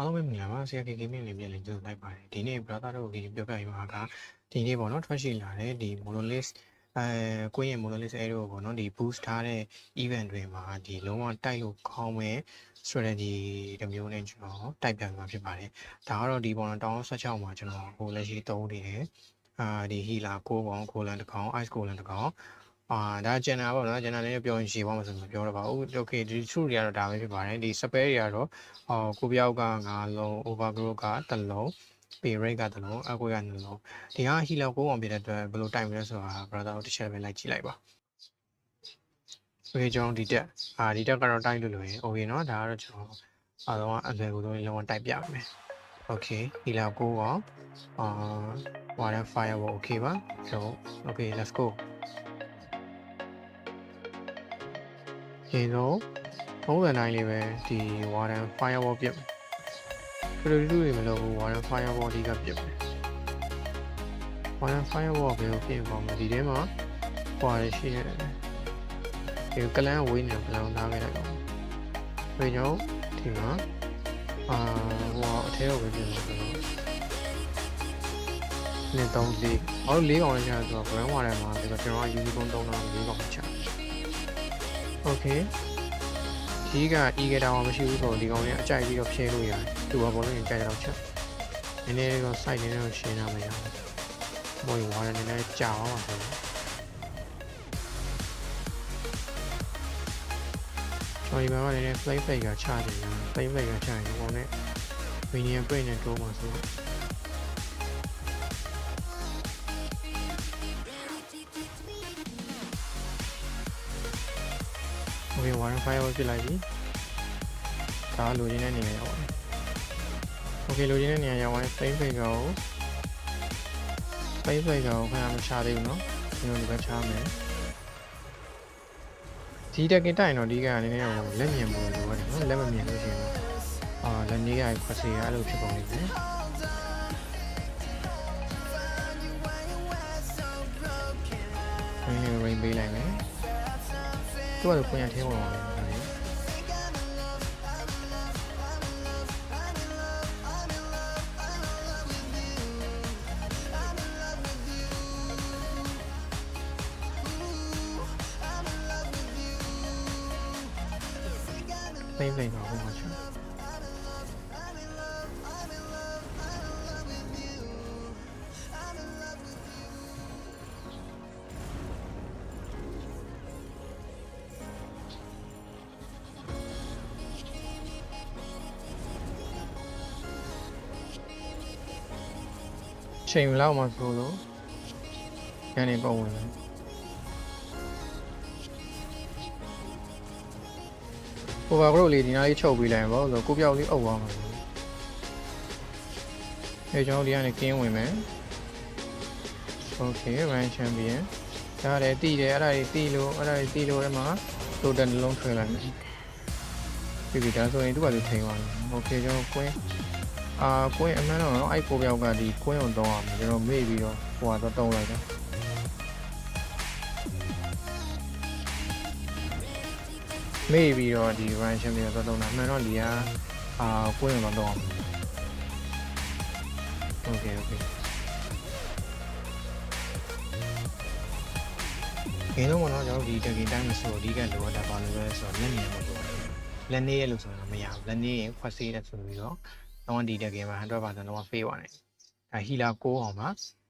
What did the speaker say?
အားလုံးပဲမင်္ဂလာပါဆရာ KK မြင့်လေးပြန်လည်ကြိုဆိုလိုက်ပါတယ်ဒီနေ့ brother တို့ကိုပြောပြရမှာကဒီနေ့ပေါ့နော်ထွက်ရှိလာတဲ့ဒီ monolith ကိုယ့်ရဲ့ monolith arrow ပေါ့နော်ဒီ boost ထားတဲ့ event တွေမှာဒီလုံးဝတိုက်လို့ခေါင်းမဲ့ strategy တစ်မျိုးနဲ့ကျွန်တော်တိုက်ပြမှာဖြစ်ပါတယ်ဒါကတော့ဒီပေါ့နော်1016မှာကျွန်တော်ဟိုလက်ရှိသုံးနေတယ်ဒီ healer 9ကောင် colon တစ်ကောင် ice colon တစ်ကောင်ဒါ channel ပေါ့နော် channel လေးပြောရင်ရှည်ပါမှာဆိုမပြောတော့ပါဘူး okay ဒီ true တွေကတော့ဒါပဲဖြစ်ပါတယ်ဒီ spare တွေကတော့ကိုပြောက်က9လုံး overgrowth က1လုံး pay rate က1လုံးအကွေက2လုံးဒီက healer 9အောင်ပြတဲ့အတွက်ဘယ်လိုတိုင်မလဲဆိုတာ brother တို့တစ်ချက်ပဲလိုက်ကြည့်လိုက်ပါ okay ကျွန်တော်ဒီတက်ဒီတက်ကတော့တိုက်လို့ရင် okay เนาะဒါကတော့ကျွန်တော်အားလုံးအလွယ်ကိုလုံးဝတိုက်ပြမယ် okay healer 9ကောင်water firewall okay ပါဆို okay let's go ဒီတော့39လေးပဲဒီ water firewall ပြစ်ဘယ်လိုလုပ်ရမလို့ water firewall ဒီကပြစ်မယ် water firewall ဘယ်လိုပြင်ပေါ်မှာဒီထဲမှာပွာရရှိရတယ်ဒီကလန်းဝေးနေကလန်းသားခဲ့လိုက်ပါဘယ်ကြောင့်ဒီမှာဟိုအထဲကိုပဲပြင်လို့ဆိုတော့နေ3 4အော်4ကောင်လည်းကျတော့ brand water မှာဒီကကျွန်တော်က unicorn 3တော့4ကောင်ချokay ဒီက eager တောင်မရှိဘူးဆိုတော့ဒီကောင်လေးအကြိုက်ပြီးတော့ဖြဲလို့ရတယ်သူကဘောလုံးရင်ကြိုက်တော့ချက်နည်းနည်းတော့ site နည်းနည်းတော့ရှင်းရမယ်ရဘော်ဝါရနည်းနည်းကြာအောင်ပါဆိုတော့ဒီမှာလည်းနည်းနည်း flame fake ကချတယ် flame fake ကချရင်ဒီကောင်နဲ့ minion break နဲ့တိုးမှာဆိုတော့Okay, water firewall ပြလိုက်ပြီဒါလိုချင်တဲ့နေရာရောက်ပါတယ် Okay လိုချင်တဲ့နေရာရောက်ရင် frame fake ကိုခဏမချသေးဘူးเนาะဒီလိုဒီဘက်ချမယ်ဒီတက်ကင်တိုက်ရင်တော့ဒီကနည်းနည်းလက်မြင်မှုလိုရတယ်เนาะလက်မမြင်လို့ရှိရင်လက်နေရခွက်စီရအဲ့လိုဖြစ်ပုံလေးပဲrain ပေးလိုက်မယ်သူကလည်းပုံရထဲဝင်အောင်လေဖိမ့်ပါဘုံမှာချချိန်လောက်မှဆိုလို့ညနေပုံဝင်တယ်ဟိုဘာကလို့လေဒီနားလေးချုပ်ပေးလိုက်ပါဆိုကိုပြောက်လေးအုပ်သွားမှာအဲကျွန်တော်ဒီကနေကင်းဝင်မယ် Okay run champion ဒါလည်းတီးတယ်အဲ့ဒါတွေတီးလို့အဲ့မှာတိုတန်လုံးထွင်လိုက်မယ်ပြီဒါဆိုရင်သူ့ဘာလို့ထိန်သွားလဲ Okay ကျွန်တော်ကွင်းကွင်းအမှန်တော့အဲ့ကိုပြောက်ကဒီကွင်းကိုတောင်းအောင်ကျွန်တော်မေ့ပြီးတော့ဟိုကတော့တုံးလိုက်တာမေ့ပြီးတော့ဒီ run champion တော့တုံးတာအမှန်တော့ဒီကကွင်းကိုတော့တောင်းအောင် Okay ဒီတော့ကျွန်တော်ဒီတကင်တိုင်းမဆိုအဓိကလိုအပ်တာပါလို့ပဲဆိုတော့လက်နေမှာလိုတယ်လက်နေရလို့ဆိုတော့မရဘူးလက်နေရင်ခွက်ဆေးတယ်ဆိုပြီးတော့တော့ဒီတကင်မှာ 100% လုံးဝ fail သွားတယ်ဒါ healer 9အောင်ပါ